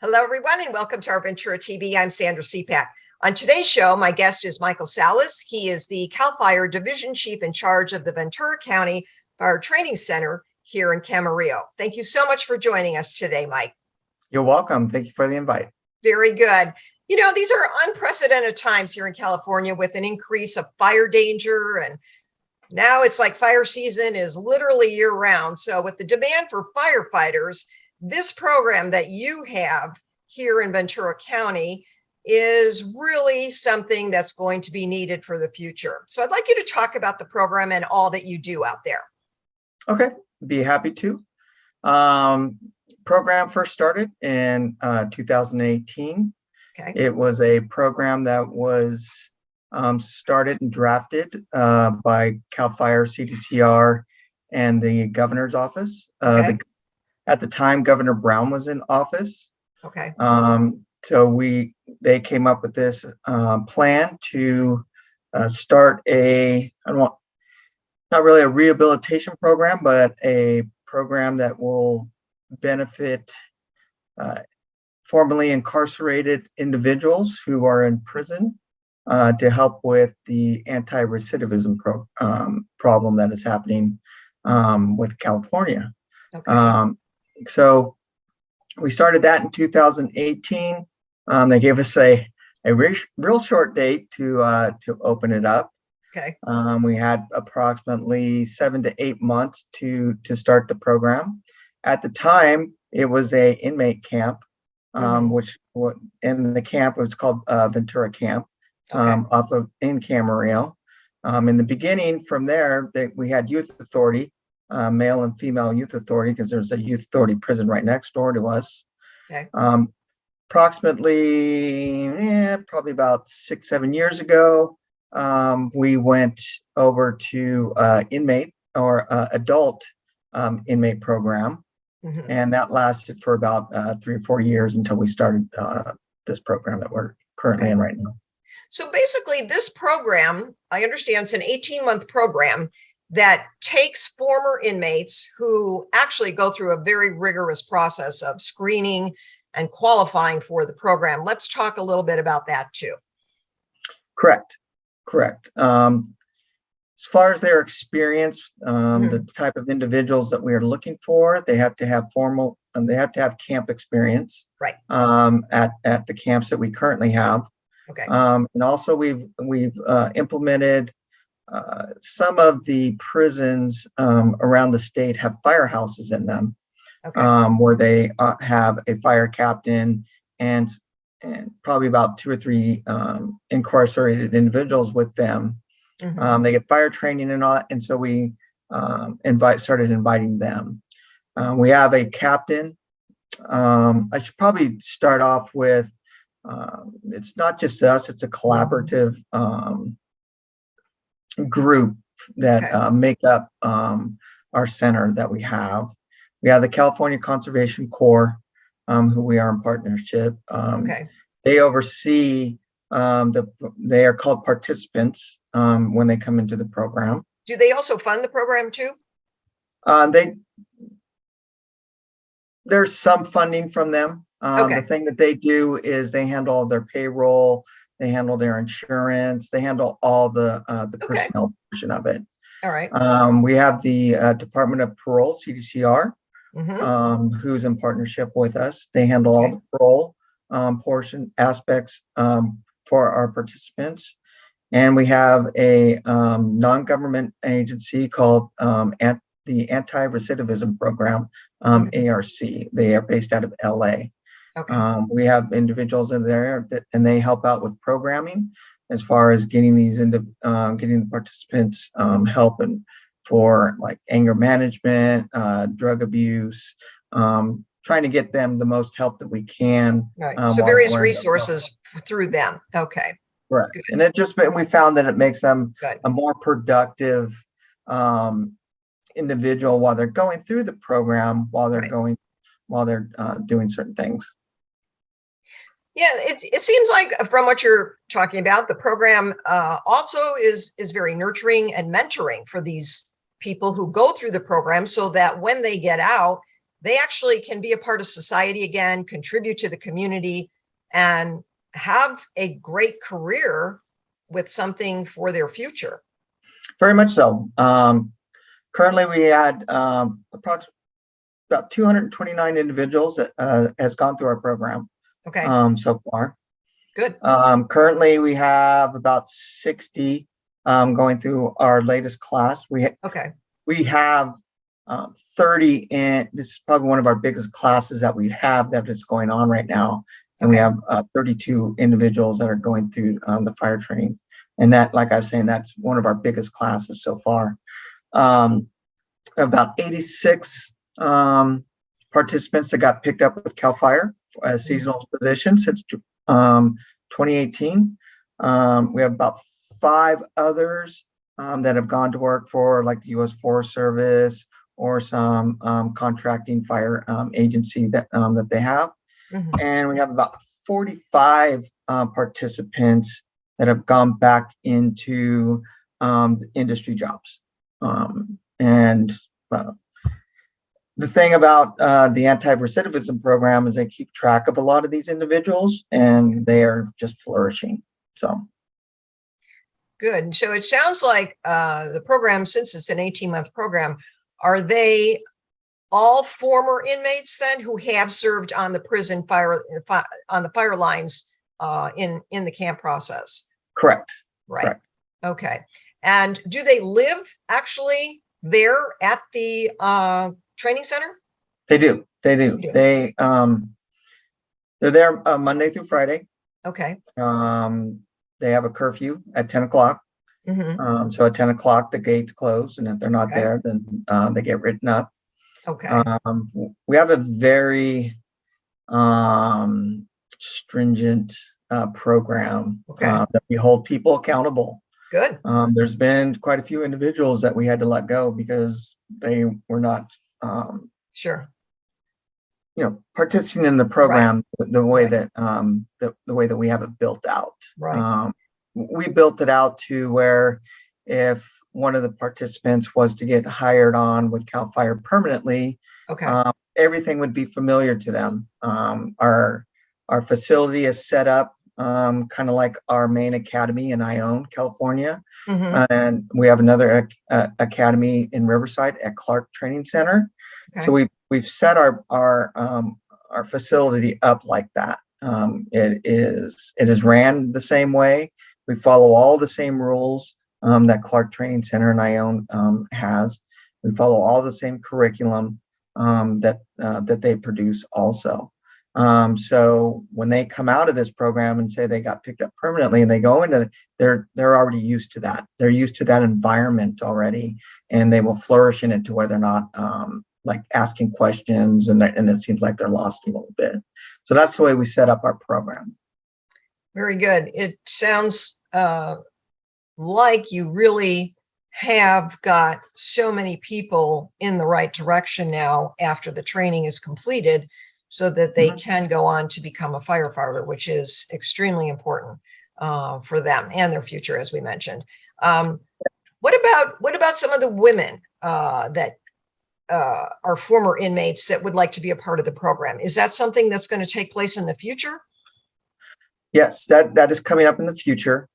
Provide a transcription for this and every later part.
Hello, everyone, and welcome to our Ventura TV. I'm Sandra Siepak. On today's show, my guest is Michael Salas. He is the CAL FIRE Division Chief in charge of the Ventura County Fire Training Center here in Camarillo. Thank you so much for joining us today, Mike. You're welcome. Thank you for the invite. Very good. You know, these are unprecedented times here in California with an increase of fire danger, and now it's like fire season is literally year round. So with the demand for firefighters, this program that you have here in Ventura County is really something that's going to be needed for the future. So I'd like you to talk about the program and all that you do out there. Okay, be happy to. Program first started in 2018. Okay. It was a program that was started and drafted by CAL FIRE, CDCR, and the governor's office. Okay. At the time, Governor Brown was in office. Okay. So they came up with this plan to start not really a rehabilitation program, but a program that will benefit formerly incarcerated individuals who are in prison to help with the anti-recidivism problem that is happening with California. Okay. So we started that in 2018. They gave us a real short date to open it up. Okay. We had approximately 7 to 8 months to start the program. At the time, it was a inmate camp, which in the camp was called Ventura Camp, in Camarillo. In the beginning, from there, we had youth authority. Male and female youth authority, because there's a youth authority prison right next door to us. Okay. Probably about 6-7 years ago, we went over to inmate or adult inmate program, and that lasted for about 3 or 4 years until we started this program that we're currently in right now. So basically, this program, I understand, it's an 18-month program that takes former inmates who actually go through a very rigorous process of screening and qualifying for the program. Let's talk a little bit about that too. Correct. As far as their experience, the type of individuals that we are looking for, they have to have they have to have camp experience, right? At the camps that we currently have. Okay. And also we've implemented some of the prisons around the state have firehouses in them, where they have a fire captain and probably about 2 or 3 incarcerated individuals with them. They get fire training and all that, and so we started inviting them. We have a captain. I should probably start off with it's not just us; it's a collaborative group that make up our center that we have. We have the California Conservation Corps, who we are in partnership. They oversee they are called participants when they come into the program. Do they also fund the program too? There's some funding from them. The thing that they do is they handle all their payroll, they handle their insurance, they handle all the personnel portion of it. All right. We have the Department of Parole, CDCR, who's in partnership with us. They handle all the parole portion aspects for our participants. And we have a non-government agency called the Anti-Recidivism Program, ARC. They are based out of LA. We have individuals in there and they help out with programming as far as getting getting the participants help and for like anger management, drug abuse, trying to get them the most help that we can. Right. So various resources through them. Okay. Right. And we found that it makes them a more productive individual while they're going through the program, while they're doing certain things. Yeah, it seems like from what you're talking about, the program also is very nurturing and mentoring for these people who go through the program, so that when they get out, they actually can be a part of society again, contribute to the community, and have a great career with something for their future. Very much so. Currently, we had approximately about 229 individuals that has gone through our program. Okay. So far. Good. Currently, we have about 60 going through our latest class. We have 30, and this is probably one of our biggest classes that we have that is going on right now. And we have 32 individuals that are going through the fire training. And that, like I was saying, that's one of our biggest classes so far. About 86 participants that got picked up with CAL FIRE as seasonal positions since 2018. We have about 5 others that have gone to work for like the U.S. Forest Service or some contracting fire agency that they have. And we have about 45 participants that have gone back into industry jobs. The thing about the anti-recidivism program is they keep track of a lot of these individuals, and they are just flourishing. So good. So it sounds like the program, since it's an 18-month program, are they all former inmates then who have served on the prison fire lines in the camp process? Correct. Right. Correct. Okay. And do they live actually there at the training center? They do. They're there Monday through Friday. Okay. They have a curfew at 10 o'clock. So at 10 o'clock, the gates close, and if they're not there, then they get written up. Okay. We have a very stringent program that we hold people accountable. Good. There's been quite a few individuals that we had to let go because they were not participating in the program the way that the way that we have it built out. We built it out to where if one of the participants was to get hired on with CAL FIRE permanently, everything would be familiar to them. Our facility is set up kind of like our main academy in Ione, California. And we have another academy in Riverside at Clark Training Center. So we've set our facility up like that. It is ran the same way. We follow all the same rules that Clark Training Center in Ione has. We follow all the same curriculum that they produce also. So when they come out of this program and say they got picked up permanently and they go into, they're already used to that. They're used to that environment already, and they will flourish in it to where they're not like asking questions and it seems like they're lost a little bit. So that's the way we set up our program. Very good. It sounds like you really have got so many people in the right direction now after the training is completed, so that they can go on to become a firefighter, which is extremely important for them and their future, as we mentioned. What about some of the women that are former inmates that would like to be a part of the program? Is that something that's going to take place in the future? Yes, that is coming up in the future.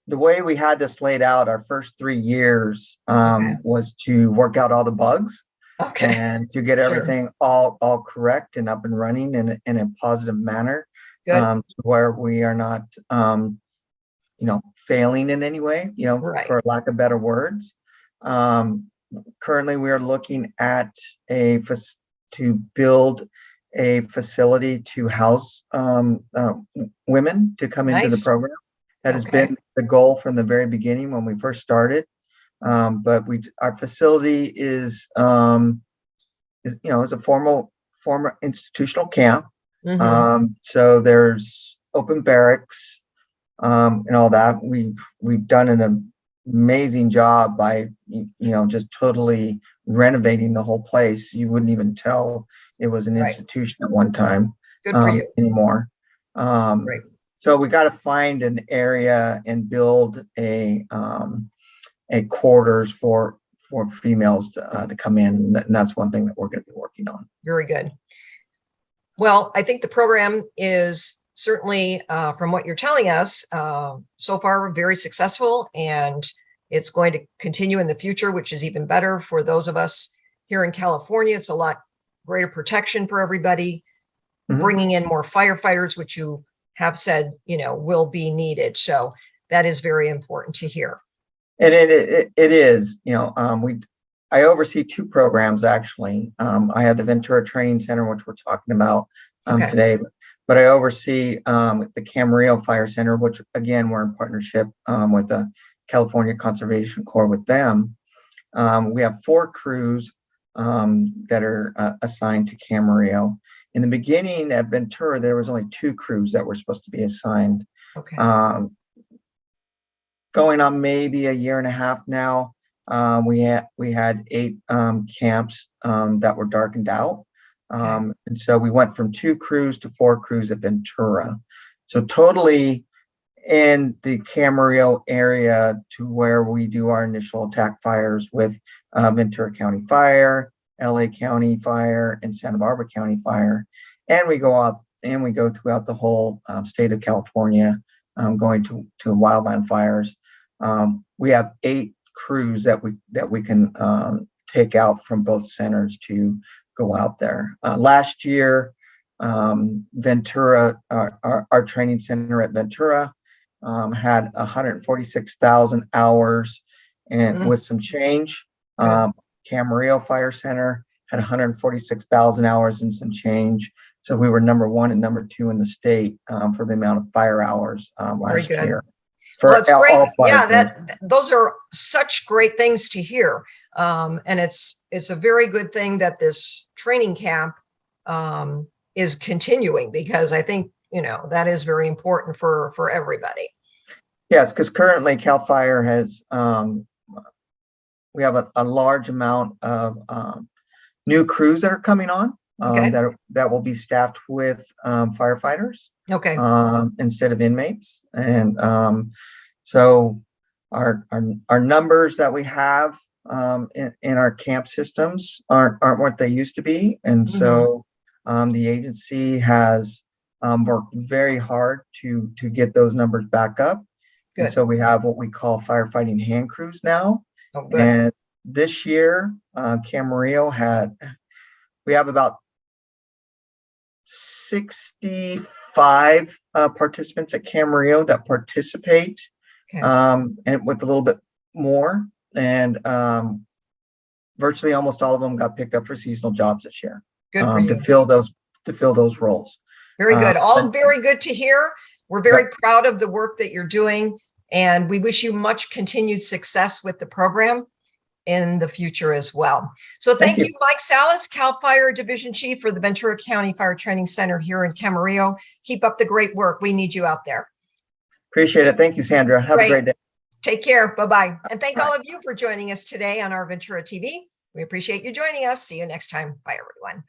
The way we had this laid out, our first 3 years was to work out all the bugs. And to get everything all correct and up and running in a positive manner, to where we are not, failing in any way, for lack of better words. Currently, we are looking at to build a facility to house women to come into the program. That has been the goal from the very beginning when we first started. But our facility is a former institutional camp. So there's open barracks and all that. We've done an amazing job by just totally renovating the whole place. You wouldn't even tell it was an institution at one time anymore. So we got to find an area and build a quarters for for females to come in, and that's one thing that we're going to be working on. Very good. Well, I think the program is certainly, from what you're telling us, so far very successful, and it's going to continue in the future, which is even better for those of us here in California. It's a lot greater protection for everybody, bringing in more firefighters, which you have said, will be needed. So that is very important to hear. And it is, I oversee two programs, actually. I have the Ventura Training Center, which we're talking about today, but I oversee the Camarillo Fire Center, which again, we're in partnership with the California Conservation Corps with them. We have 4 crews that are assigned to Camarillo. In the beginning at Ventura, there was only 2 crews that were supposed to be assigned. Okay. Going on maybe a year and a half now, we had 8 camps that were darkened out. And so we went from 2 crews to 4 crews at Ventura. So totally in the Camarillo area to where we do our initial attack fires with Ventura County Fire, LA County Fire, and Santa Barbara County Fire. And we go out and we go throughout the whole state of California, going to wildland fires. We have 8 crews that we can take out from both centers to go out there. Last year, Ventura, our training center at Ventura, had 146,000 hours and with some change. Camarillo Fire Center had 146,000 hours and some change. So we were number 1 and number 2 in the state for the amount of fire hours last year. Well, it's great. Yeah, those are such great things to hear. And it's a very good thing that this training camp is continuing, because I think, that is very important for everybody. Yes, because currently CAL FIRE has, we have a large amount of new crews that are coming on that will be staffed with firefighters. Okay. Instead of inmates. And so our numbers that we have in our camp systems aren't what they used to be. And so the agency has worked very hard to get those numbers back up. Good. And so we have what we call firefighting hand crews now. Oh, good. And this year, Camarillo we have about 65 participants at Camarillo that participate, and with a little bit more, and virtually almost all of them got picked up for seasonal jobs this year. Good for you. to fill those roles. Very good. All very good to hear. We're very proud of the work that you're doing, and we wish you much continued success with the program in the future as well. So thank you, Mike Salas, CAL FIRE Division Chief for the Ventura County Fire Training Center here in Camarillo. Keep up the great work. We need you out there. Appreciate it. Thank you, Sandra. Have a great day. Take care. Bye-bye. And thank all of you for joining us today on OurVentura TV. We appreciate you joining us. See you next time. Bye, everyone.